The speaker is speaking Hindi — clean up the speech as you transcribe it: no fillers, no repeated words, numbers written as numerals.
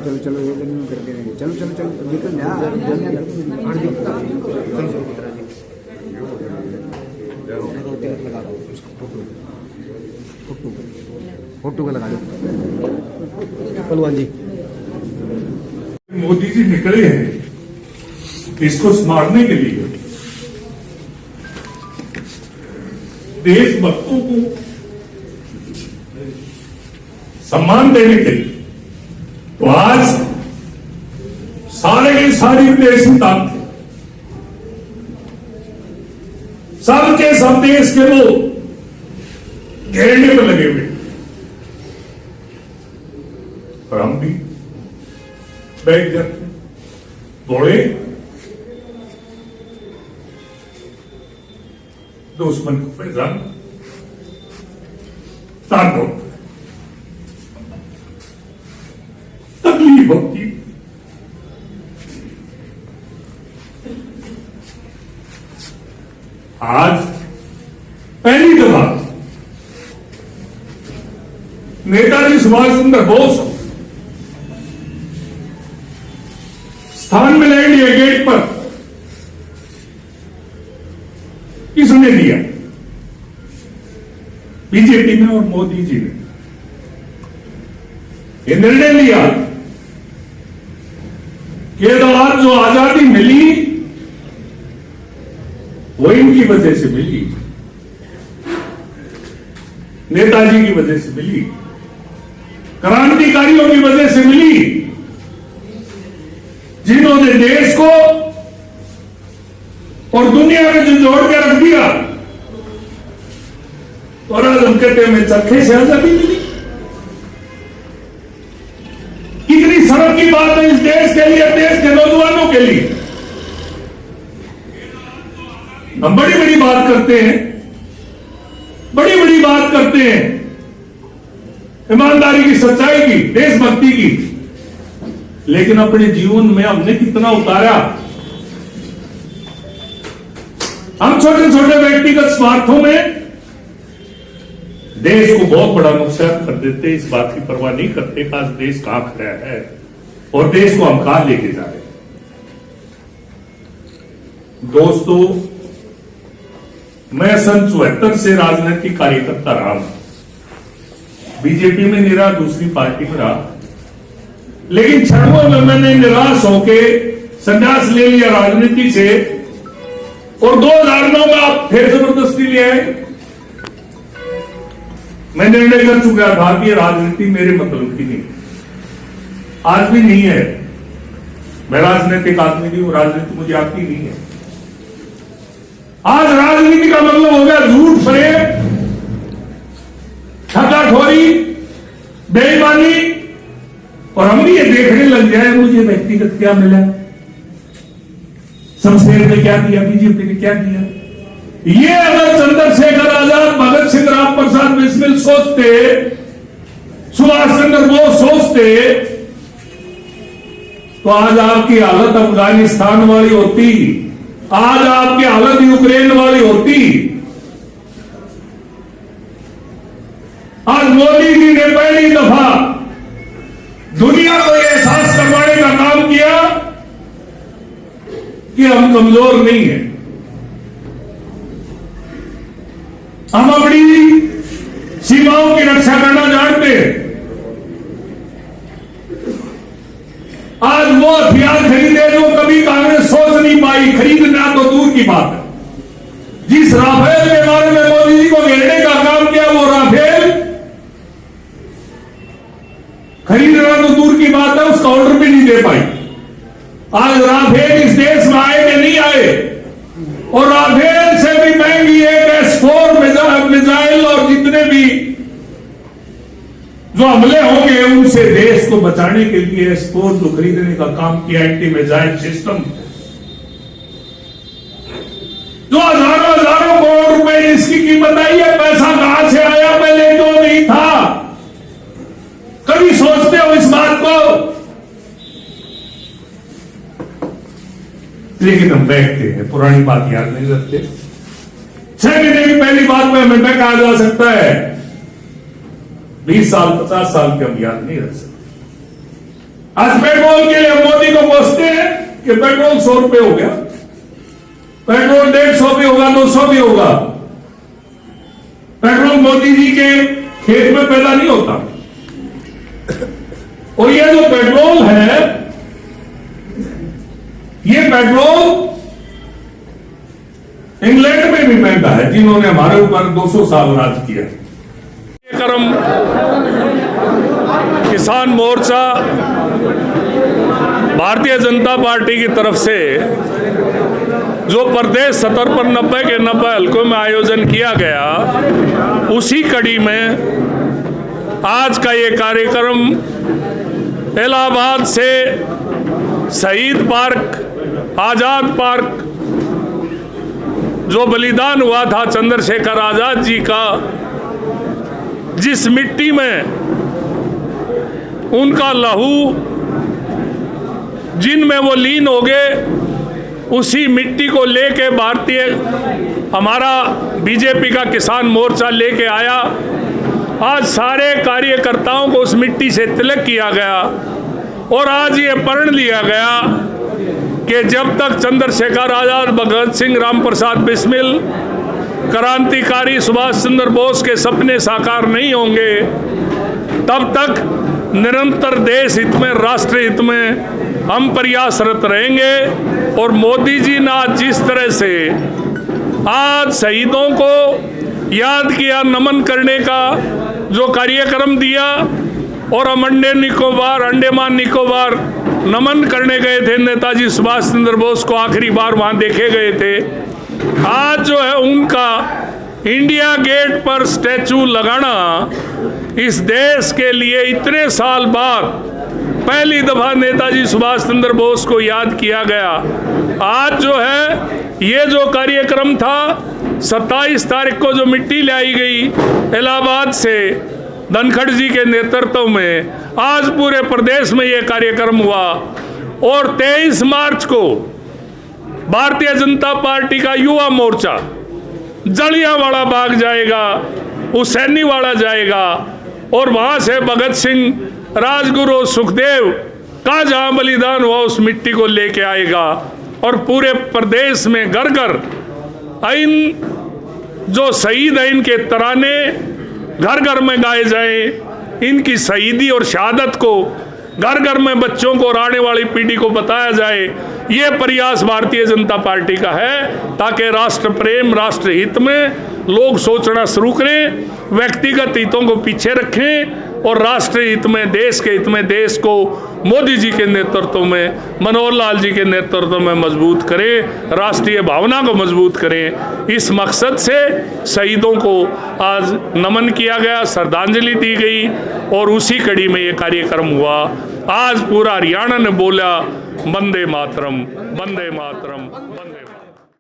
चलो चलो ये दिन करके चलो चलो चलो निकल जा फोटो का लगा दो पहलवान जी। मोदी जी निकले हैं इसको संभालने के लिए, देशभक्तों को सम्मान देने के लिए। तो आज सारे के सारी विदेशी ताकत, सब के सब देश के लोग घेरने में लगे हुए, और हम भी बैठ जाते थोड़े दुश्मन को फैजान ताको तकलीफ होती। आज पहली दफा नेताजी सुभाष चंद्र बोस स्थान मिला इंडिया गेट पर। किसने दिया? बीजेपी ने और मोदी जी ने ये निर्णय लिया कि आज जो आजादी मिली वो इनकी वजह से मिली, नेताजी की वजह से मिली, क्रांतिकारियों की वजह से मिली, जिन्होंने देश को और दुनिया में जो जोड़ के रख दिया। और आज हम कहते हैं चरखे से आजादी मिली। कितनी शर्म की बात है इस देश के लिए, देश के नौजवानों के लिए। हम बड़ी बड़ी बात करते हैं, बड़ी बड़ी बात करते हैं ईमानदारी की, सच्चाई की, देशभक्ति की, लेकिन अपने जीवन में हमने कितना उतारा? हम छोटे छोटे व्यक्तिगत स्वार्थों में देश को बहुत बड़ा नुकसान कर देते, इस बात की परवाह नहीं करते कि आज देश कहां खड़ा है और देश को हम कहां लेके जा रहे हैं। दोस्तों, मैं सन 74 से राजनीतिक कार्यकर्ता रहा हूं। बीजेपी में नहीं रहा, दूसरी पार्टी में रहा, लेकिन क्षणों में मैंने निराश होकर संन्यास ले लिया राजनीति से। और 2009 में आप फिर जबरदस्ती ले आए। मैं निर्णय कर चुका था कि राजनीति मेरे मतलब की नहीं, आज भी नहीं है। मैं राजनीतिक आदमी नहीं हूं, राजनीति मुझे आती नहीं है। आज राजनीति का मतलब हो गया झूठ फरेब, ठगाठोरी, बेईमानी। और हम भी ये देखने लग जाए मुझे व्यक्तिगत क्या मिला, शमशेर ने क्या दिया, बीजेपी ने क्या दिया। ये अगर चंद्रशेखर आजाद, भगत सिंह, राम प्रसाद बिस्मिल सोचते, सुभाष चंद्र बोस सोचते, तो आज आपकी हालत अफगानिस्तान वाली होती, आज आपकी हालत यूक्रेन वाली होती। आज मोदी जी ने पहली दफा दुनिया को यह एहसास करवाने का काम किया कि हम कमजोर नहीं हैं, हम अपनी सीमाओं की रक्षा करना जानते हैं। आज वो हथियार खरीदे जो कभी कांग्रेस सोच नहीं पाई, खरीदना तो दूर की बात है। जिस राफेल के बारे में मोदी जी को घेरने का काम किया, वो राफेल खरीदना तो दूर की बात है, उसका ऑर्डर भी नहीं दे पाई। आज राफेल इस देश में आए कि नहीं आए, और राफेल से भी महंगी एक S4 मिसाइल और जितने भी जो हमले होंगे उनसे देश को बचाने के लिए S4 जो खरीदने का काम किया, एंटी मिसाइल सिस्टम, जो हजारों हजारों करोड़ रुपए इसकी कीमत आई है। पैसा कहां से आया, पहले तो नहीं था। कभी सोचते हो इस बात को? लेकिन हम बैठते हैं, पुरानी बात याद नहीं रखते। 6 महीने की पहली बात में हमें कहा जा सकता है 20 साल 50 साल के हम याद नहीं रख सकते। आज पेट्रोल के लिए मोदी को कोसते हैं कि पेट्रोल 100 रुपए हो गया, पेट्रोल 150 भी होगा, 200 भी होगा। पेट्रोल मोदी जी के खेत में पैदा नहीं होता। और ये जो पेट्रोल है, ये पेट्रोल इंग्लैंड में भी महंगा है, जिन्होंने हमारे ऊपर 200 साल राज किया। कार्यक्रम किसान मोर्चा भारतीय जनता पार्टी की तरफ से जो प्रदेश सतर पर 90 के 90 हलकों में आयोजन किया गया, उसी कड़ी में आज का ये कार्यक्रम इलाहाबाद से शहीद पार्क, आजाद पार्क, जो बलिदान हुआ था चंद्रशेखर आजाद जी का, जिस मिट्टी में उनका लहू जिनमें वो लीन हो गए, उसी मिट्टी को लेके भारतीय हमारा बीजेपी का किसान मोर्चा लेके आया। आज सारे कार्यकर्ताओं को उस मिट्टी से तिलक किया गया और आज ये प्रण लिया गया कि जब तक चंद्रशेखर आजाद, भगत सिंह, राम प्रसाद बिस्मिल, क्रांतिकारी सुभाष चंद्र बोस के सपने साकार नहीं होंगे, तब तक निरंतर देश हित में, राष्ट्र हित में हम प्रयासरत रहेंगे। और मोदी जी ने आज जिस तरह से आज शहीदों को याद किया, नमन करने का जो कार्यक्रम दिया, और हम अंडमान निकोबार नमन करने गए थे, नेताजी सुभाष चंद्र बोस को आखिरी बार वहां देखे गए थे। आज जो है उनका इंडिया गेट पर स्टैचू लगाना इस देश के लिए इतने साल बाद पहली दफा नेताजी सुभाष चंद्र बोस को याद किया गया। आज जो है ये जो कार्यक्रम था, 27 तारीख को जो मिट्टी लाई गई इलाहाबाद से धनखड़ जी के नेतृत्व में, आज पूरे प्रदेश में ये कार्यक्रम हुआ। और 23 मार्च को भारतीय जनता पार्टी का युवा मोर्चा जलियांवाला बाग जाएगा, हुसैनीवाला जाएगा, और वहां से भगत सिंह, राजगुरु, सुखदेव का जहां बलिदान हुआ उस मिट्टी को लेके आएगा। और पूरे प्रदेश में घर घर इन जो शहीद है, इनके तराने घर घर में गाए जाएं, इनकी शहीदी और शहादत को घर घर में बच्चों को और आने वाली पीढ़ी को बताया जाए। ये प्रयास भारतीय जनता पार्टी का है, ताकि राष्ट्र प्रेम, राष्ट्र हित में लोग सोचना शुरू करें, व्यक्तिगत हितों को पीछे रखें और राष्ट्र हित में, देश के हित में देश को मोदी जी के नेतृत्व में, मनोहर लाल जी के नेतृत्व में मजबूत करें, राष्ट्रीय भावना को मजबूत करें। इस मकसद से शहीदों को आज नमन किया गया, श्रद्धांजलि दी गई, और उसी कड़ी में ये कार्यक्रम हुआ। आज पूरा हरियाणा ने बोला वंदे मातरम, वंदे मातरम।